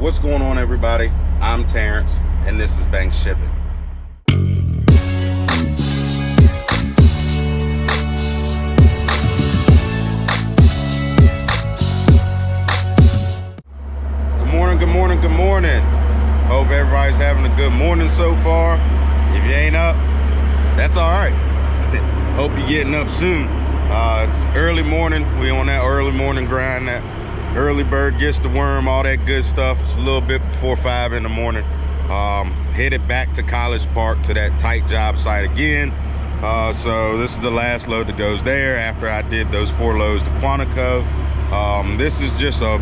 What's going on, everybody? I'm Terrence, and this is Bank Shipping. Good morning. Hope everybody's having a good morning so far. If you ain't up, that's all right. Hope you're getting up soon. It's early morning. We on that early morning grind, that early bird gets the worm, all that good stuff. It's a little bit before 5 in the morning. Headed back to College Park to that tight job site again. So this is the last load that goes there after I did those 4 loads to Quantico. This is just a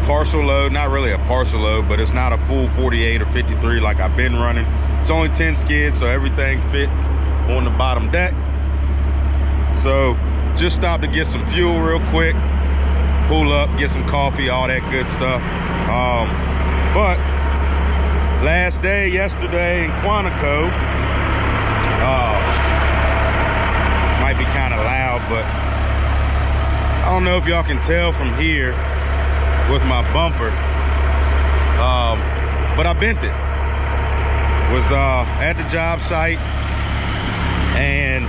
partial load, not really a partial load, but it's not a full 48 or 53 like I've been running. It's only 10 skids, so everything fits on the bottom deck. So just stopped to get some fuel real quick, pull up, get some coffee, all that good stuff. But last day yesterday in Quantico, might be kind of loud, but I don't know if y'all can tell from here with my bumper, but I bent it. Was at the job site, and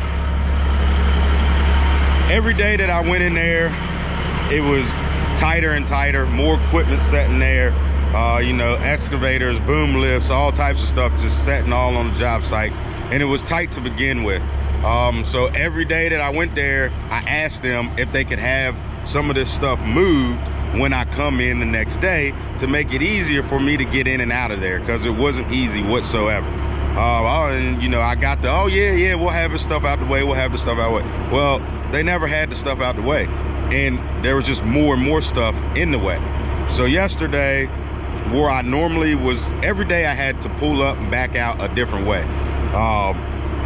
every day that I went in there, it was tighter and tighter, more equipment sitting there, you know, excavators, boom lifts, all types of stuff just sitting all on the job site, and it was tight to begin with. So every day that I went there, I asked them if they could have some of this stuff moved when I come in the next day to make it easier for me to get in and out of there, because it wasn't easy whatsoever. And you know, I got the, oh yeah, we'll have this stuff out the way, we'll have the stuff out the way. Well, they never had the stuff out the way, and there was just more and more stuff in the way. So yesterday, where I normally was, every day I had to pull up and back out a different way.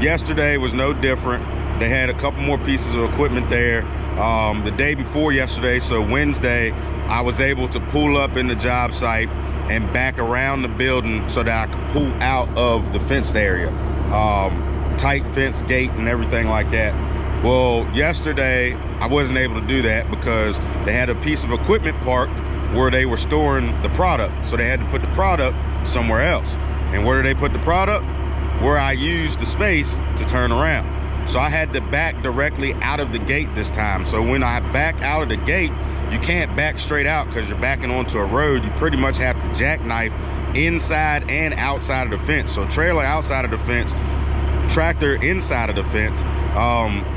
Yesterday was no different. They had a couple more pieces of equipment there. The day before yesterday, so Wednesday, I was able to pull up in the job site and back around the building so that I could pull out of the fenced area. Tight fence gate and everything like that. Well, yesterday, I wasn't able to do that because they had a piece of equipment parked where they were storing the product. So they had to put the product somewhere else. And where did they put the product? Where I used the space to turn around. So I had to back directly out of the gate this time. So when I back out of the gate, you can't back straight out because you're backing onto a road. You pretty much have to jackknife inside and outside of the fence. So trailer outside of the fence, tractor inside of the fence,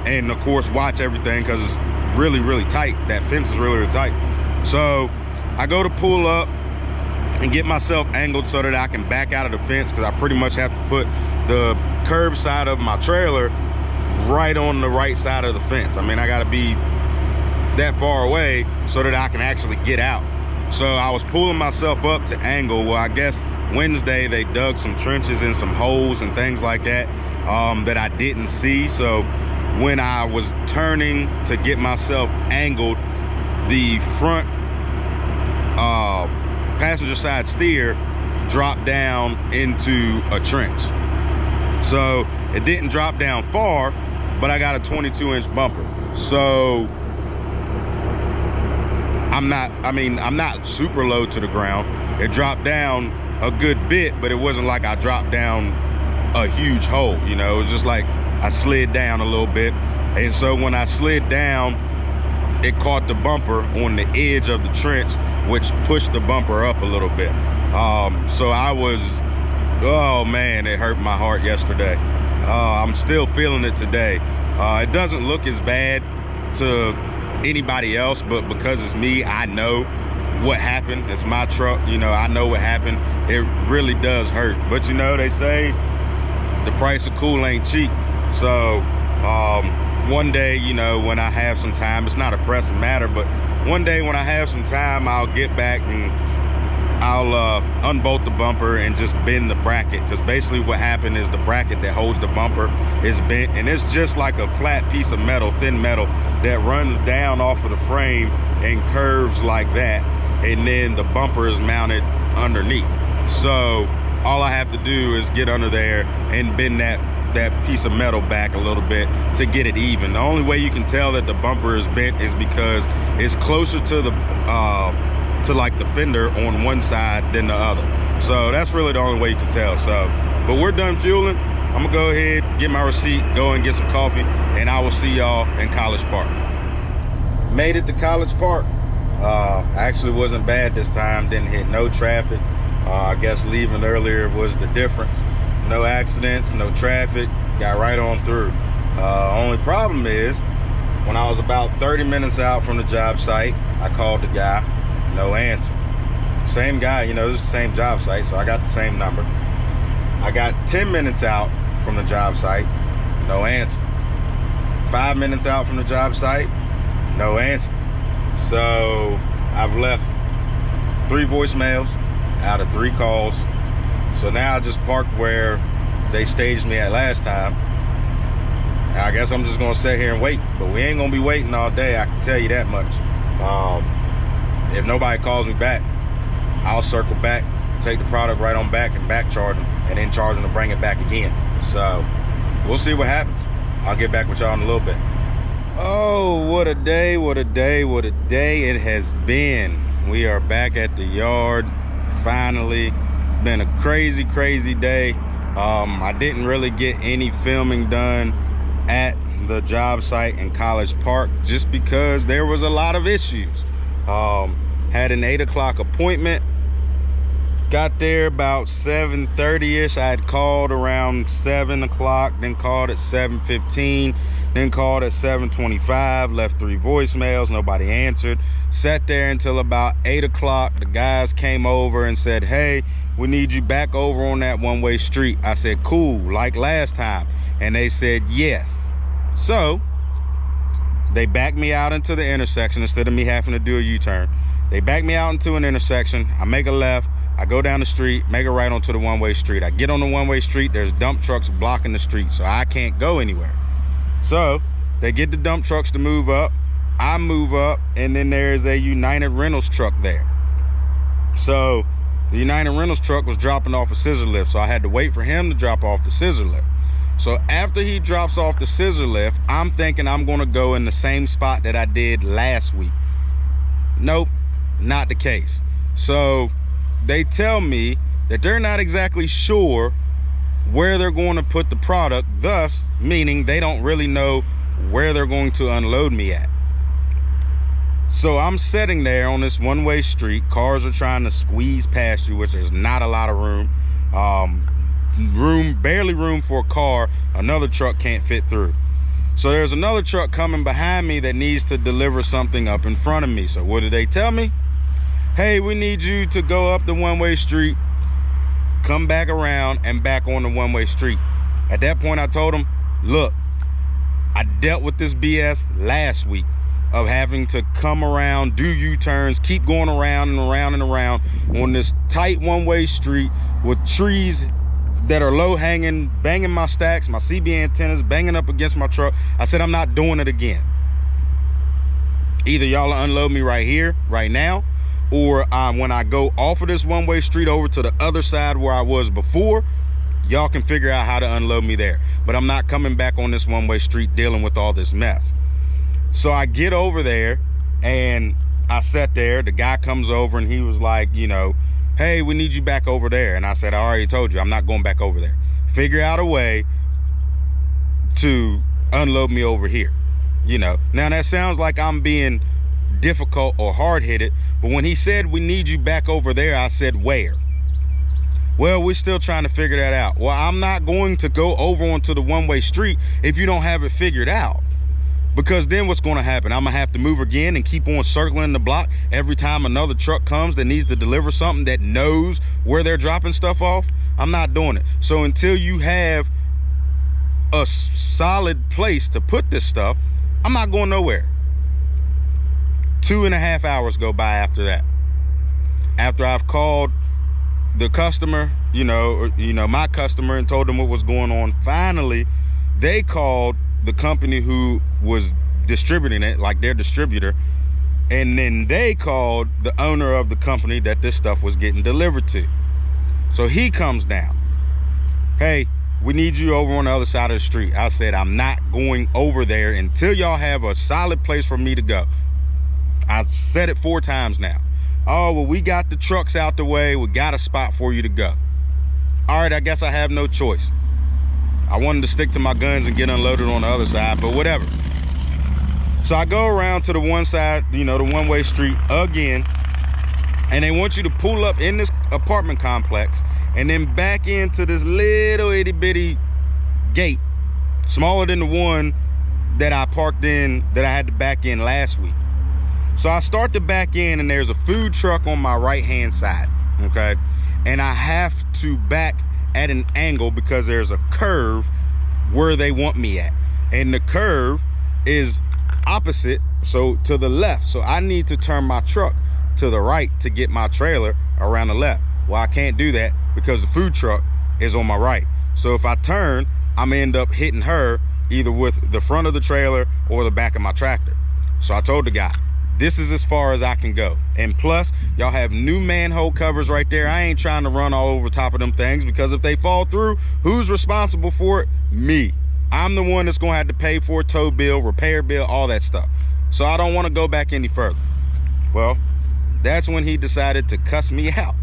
and of course watch everything because it's really, really tight. That fence is really, really tight. So I go to pull up and get myself angled so that I can back out of the fence, because I pretty much have to put the curb side of my trailer right on the right side of the fence. I mean, I gotta be that far away so that I can actually get out. So I was pulling myself up to angle. Well, I guess Wednesday they dug some trenches and some holes and things like that that I didn't see. So when I was turning to get myself angled, the front passenger side steer dropped down into a trench. So it didn't drop down far, but I got a 22-inch bumper. So I'm not super low to the ground. It dropped down a good bit, but it wasn't like I dropped down a huge hole, you know. It was just like I slid down a little bit. And so when I slid down, it caught the bumper on the edge of the trench, which pushed the bumper up a little bit. So I was, oh man, it hurt my heart yesterday. I'm still feeling it today. It doesn't look as bad to anybody else, but because it's me, I know what happened. It's my truck, you know, I know what happened. It really does hurt. But you know, they say the price of cool ain't cheap. So one day, you know, when I have some time, it's not a pressing matter, but one day when I have some time, I'll get back and I'll unbolt the bumper and just bend the bracket, because basically what happened is the bracket that holds the bumper is bent, and it's just like a flat piece of metal, thin metal, that runs down off of the frame and curves like that, and then the bumper is mounted underneath. So all I have to do is get under there and bend that piece of metal back a little bit to get it even. The only way you can tell that the bumper is bent is because it's closer to to like the fender on one side than the other. So that's really the only way you can tell. So, but we're done fueling. I'm gonna go ahead, get my receipt, go and get some coffee, and I will see y'all in College Park. Made it to College Park. Actually wasn't bad this time, didn't hit no traffic. I guess leaving earlier was the difference. No accidents, no traffic, got right on through. Only problem is, when I was about 30 minutes out from the job site, I called the guy, no answer. Same guy, you know, this is the same job site, so I got the same number. I got 10 minutes out from the job site, no answer. 5 minutes out from the job site, no answer. So I've left 3 voicemails out of 3 calls. So now I just parked where they staged me at last time. And I guess I'm just gonna sit here and wait, but we ain't gonna be waiting all day, I can tell you that much. If nobody calls me back, I'll circle back, take the product right on back and back charge them, and then charge them to bring it back again. So we'll see what happens. I'll get back with y'all in a little bit. Oh, what a day, what a day, what a day it has been. We are back at the yard, finally. It's been a crazy, crazy day. I didn't really get any filming done at the job site in College Park just because there was a lot of issues. Had an 8 o'clock appointment. Got there about 7:30-ish. I had called around 7 o'clock, then called at 7:15, then called at 7:25, left 3 voicemails, nobody answered. Sat there until about 8 o'clock. The guys came over and said, hey, we need you back over on that one-way street. I said, cool, like last time. And they said, yes. So they backed me out into the intersection instead of me having to do a U-turn. They backed me out into an intersection. I make a left. I go down the street, make a right onto the one-way street. I get on the one-way street, there's dump trucks blocking the street, so I can't go anywhere. So they get the dump trucks to move up, I move up, and then there's a United Rentals truck there. So the United Rentals truck was dropping off a scissor lift, so I had to wait for him to drop off the scissor lift. So after he drops off the scissor lift, I'm thinking I'm gonna go in the same spot that I did last week. Nope, not the case. So they tell me that they're not exactly sure where they're going to put the product, thus meaning they don't really know where they're going to unload me at. So I'm sitting there on this one-way street. Cars are trying to squeeze past you, which there's not a lot of room. Barely room for a car. Another truck can't fit through. So there's another truck coming behind me that needs to deliver something up in front of me. So what did they tell me? Hey, we need you to go up the one-way street, come back around and back on the one-way street. At that point, I told them, look, I dealt with this BS last week of having to come around, do U-turns, keep going around and around and around on this tight one-way street with trees that are low hanging, banging my stacks, my CB antennas, banging up against my truck. I said, I'm not doing it again. Either y'all unload me right here, right now, or when I go off of this one-way street over to the other side where I was before, y'all can figure out how to unload me there. But I'm not coming back on this one-way street dealing with all this mess. So I get over there and I sat there. The guy comes over and he was like, you know, hey, we need you back over there. And I said, I already told you, I'm not going back over there. Figure out a way to unload me over here. You know, now that sounds like I'm being difficult or hard-headed, but when he said we need you back over there, I said, where? Well, we're still trying to figure that out. Well, I'm not going to go over onto the one-way street if you don't have it figured out, because then what's going to happen? I'm gonna have to move again and keep on circling the block every time another truck comes that needs to deliver something that knows where they're dropping stuff off. I'm not doing it. So until you have a solid place to put this stuff, I'm not going nowhere. 2.5 hours go by after that. After I've called the customer, my customer, and told them what was going on, finally, they called the company who was distributing it, like their distributor, and then they called the owner of the company that this stuff was getting delivered to. So he comes down. Hey, we need you over on the other side of the street. I said, I'm not going over there until y'all have a solid place for me to go. I've said it 4 times now. Oh, well, we got the trucks out the way. We got a spot for you to go. All right, I guess I have no choice. I wanted to stick to my guns and get unloaded on the other side, but whatever. So I go around to the one side, you know, the one-way street again, and they want you to pull up in this apartment complex and then back into this little itty-bitty gate, smaller than the one that I parked in, that I had to back in last week. So I start to back in, and there's a food truck on my right-hand side, okay? And I have to back at an angle because there's a curve where they want me at. And the curve is opposite, so to the left. So I need to turn my truck to the right to get my trailer around the left. Well, I can't do that because the food truck is on my right. So if I turn, I'm gonna end up hitting her either with the front of the trailer or the back of my tractor. So I told the guy, this is as far as I can go. And plus, y'all have new manhole covers right there. I ain't trying to run all over top of them things, because if they fall through, who's responsible for it? Me. I'm the one that's gonna have to pay for a tow bill, repair bill, all that stuff. So I don't wanna go back any further. Well, that's when he decided to cuss me out.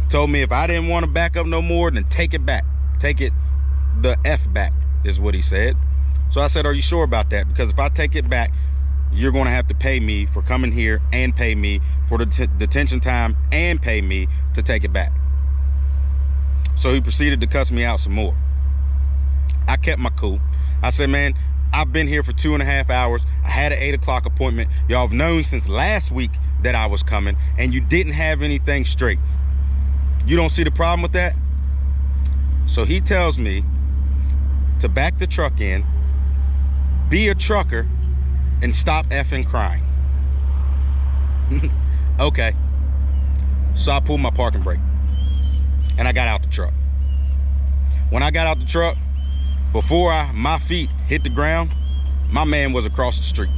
Told me if I didn't wanna back up no more, then take it back. Take it the F back, is what he said. So I said, are you sure about that? Because if I take it back, you're going to have to pay me for coming here and pay me for the detention time and pay me to take it back. So he proceeded to cuss me out some more. I kept my cool. I said, man, I've been here for 2.5 hours. I had an 8 o'clock appointment. Y'all have known since last week that I was coming, and you didn't have anything straight. You don't see the problem with that? So he tells me to back the truck in, be a trucker, and stop effing crying. Okay. So I pulled my parking brake and I got out the truck. When I got out the truck, before my feet hit the ground, my man was across the street.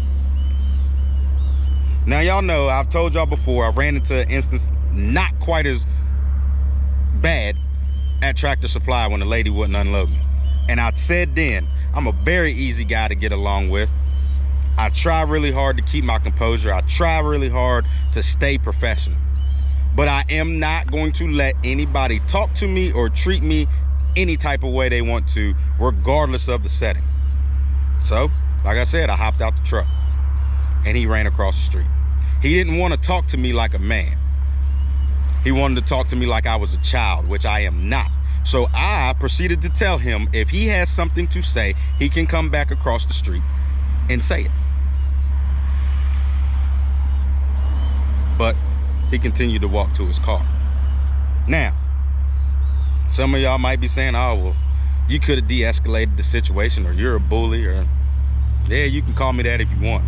Now y'all know, I've told y'all before, I ran into an instance not quite as bad at Tractor Supply when the lady wouldn't unload me. And I said then, I'm a very easy guy to get along with. I try really hard to keep my composure. I try really hard to stay professional. But I am not going to let anybody talk to me or treat me any type of way they want to, regardless of the setting. So, like I said, I hopped out the truck and he ran across the street. He didn't want to talk to me like a man. He wanted to talk to me like I was a child, which I am not. So I proceeded to tell him if he has something to say, he can come back across the street and say it. But he continued to walk to his car. Now, some of y'all might be saying, oh, well, you could have de-escalated the situation, or you're a bully, or yeah, you can call me that if you want.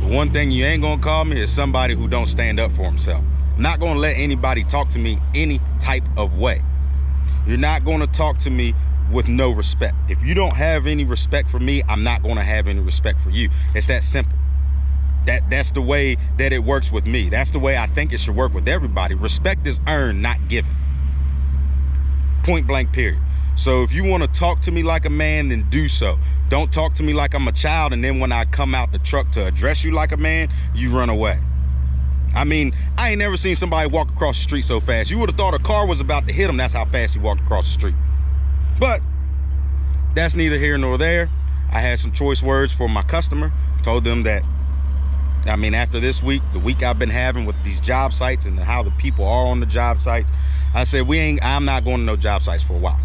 But one thing you ain't gonna call me is somebody who don't stand up for himself. I'm not gonna let anybody talk to me any type of way. You're not gonna talk to me with no respect. If you don't have any respect for me, I'm not gonna have any respect for you. It's that simple. That's the way that it works with me. That's the way I think it should work with everybody. Respect is earned, not given. Point blank, period. So if you want to talk to me like a man, then do so. Don't talk to me like I'm a child, and then when I come out the truck to address you like a man, you run away. I mean, I ain't never seen somebody walk across the street so fast. You would have thought a car was about to hit him. That's how fast he walked across the street. But that's neither here nor there. I had some choice words for my customer. Told them that, I mean, after this week, the week I've been having with these job sites and how the people are on the job sites, I said, I'm not going to no job sites for a while.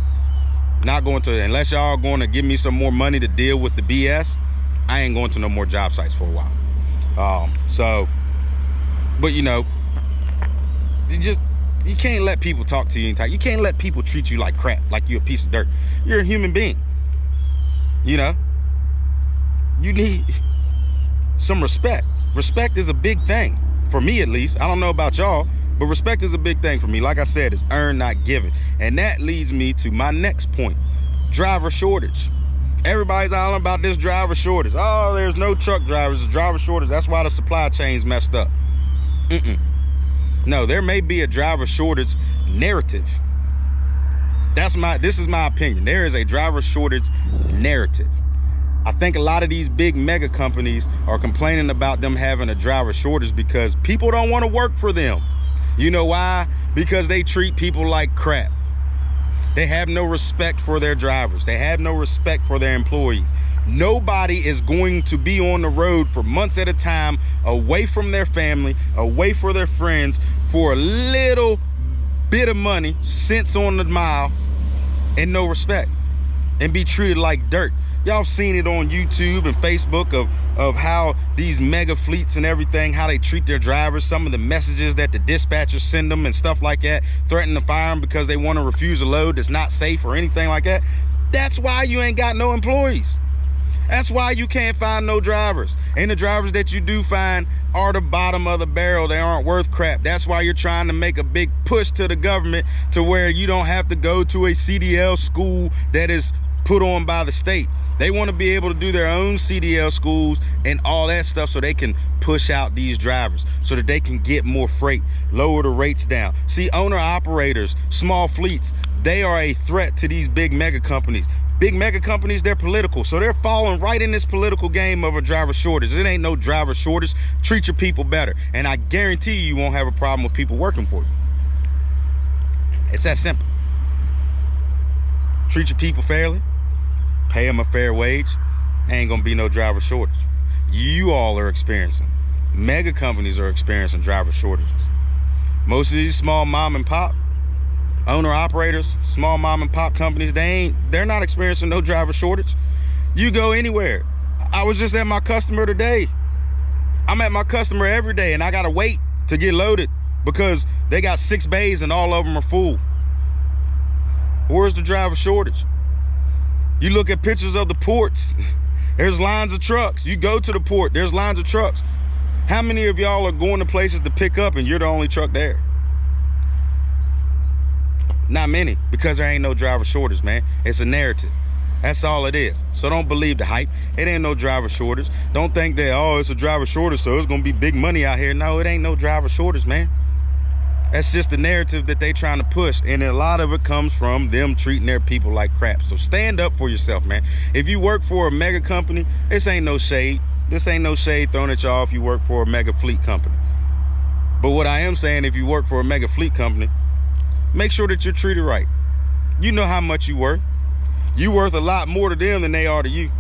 Not going to, unless y'all are going to give me some more money to deal with the BS, I ain't going to no more job sites for a while. But you know, you can't let people talk to you anytime. You can't let people treat you like crap, like you're a piece of dirt. You're a human being. You know, you need some respect. Respect is a big thing, for me at least. I don't know about y'all, but respect is a big thing for me. Like I said, it's earned, not given. And that leads me to my next point, driver shortage. Everybody's all about this driver shortage. Oh, there's no truck drivers, there's driver shortage. That's why the supply chain's messed up. No, there may be a driver shortage narrative. This is my opinion. There is a driver shortage narrative. I think a lot of these big mega companies are complaining about them having a driver shortage because people don't want to work for them. You know why? Because they treat people like crap. They have no respect for their drivers. They have no respect for their employees. Nobody is going to be on the road for months at a time, away from their family, away from their friends, for a little bit of money, cents on the mile, and no respect, and be treated like dirt. Y'all seen it on YouTube and Facebook of how these mega fleets and everything, how they treat their drivers, some of the messages that the dispatchers send them and stuff like that, threaten to fire them because they want to refuse a load that's not safe or anything like that. That's why you ain't got no employees. That's why you can't find no drivers. And the drivers that you do find are the bottom of the barrel. They aren't worth crap. That's why you're trying to make a big push to the government to where you don't have to go to a CDL school that is put on by the state. They want to be able to do their own CDL schools and all that stuff so they can push out these drivers, so that they can get more freight, lower the rates down. See, owner operators, small fleets, they are a threat to these big mega companies. Big mega companies, they're political, so they're falling right in this political game of a driver shortage. It ain't no driver shortage. Treat your people better, and I guarantee you won't have a problem with people working for you. It's that simple. Treat your people fairly, pay them a fair wage, ain't gonna be no driver shortage. You all are experiencing, mega companies are experiencing driver shortages. Most of these small mom and pop owner operators, small mom and pop companies, they're not experiencing no driver shortage. You go anywhere. I was just at my customer today. I'm at my customer every day, and I gotta wait to get loaded because they got 6 bays and all of them are full. Where's the driver shortage? You look at pictures of the ports, there's lines of trucks. You go to the port, there's lines of trucks. How many of y'all are going to places to pick up and you're the only truck there? Not many, because there ain't no driver shortage, man. It's a narrative. That's all it is. So don't believe the hype. It ain't no driver shortage. Don't think that, oh, it's a driver shortage, so it's gonna be big money out here. No, it ain't no driver shortage, man. That's just the narrative that they trying to push, and a lot of it comes from them treating their people like crap. So stand up for yourself, man. If you work for a mega company, this ain't no shade. This ain't no shade thrown at y'all if you work for a mega fleet company. But what I am saying, if you work for a mega fleet company, make sure that you're treated right. You know how much you worth. You worth a lot more to them than they are to you,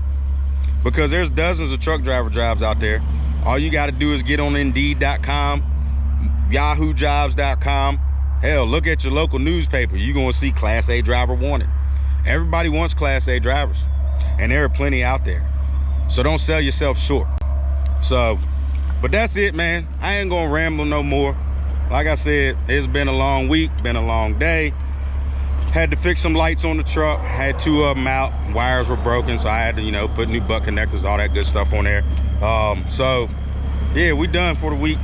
because there's dozens of truck driver jobs out there. All you got to do is get on Indeed.com, YahooJobs.com. Hell, look at your local newspaper. You're going to see Class A driver wanted. Everybody wants Class A drivers, and there are plenty out there. So don't sell yourself short. So, but that's it, man. I ain't going to ramble no more. Like I said, it's been a long week, been a long day. Had to fix some lights on the truck. Had 2 of them out. Wires were broken, so I had to, you know, put new butt connectors, all that good stuff on there. So, yeah, we done for the week.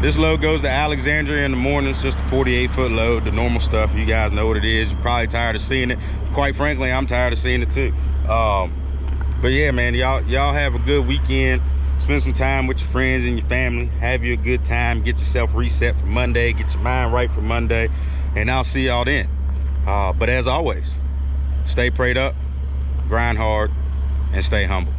This load goes to Alexandria in the mornings, just a 48-foot load, the normal stuff. You guys know what it is. You're probably tired of seeing it. Quite frankly, I'm tired of seeing it too. But yeah, man, y'all have a good weekend. Spend some time with your friends and your family. Have you a good time. Get yourself reset for Monday. Get your mind right for Monday. And I'll see y'all then. But as always, stay prayed up, grind hard, and stay humble.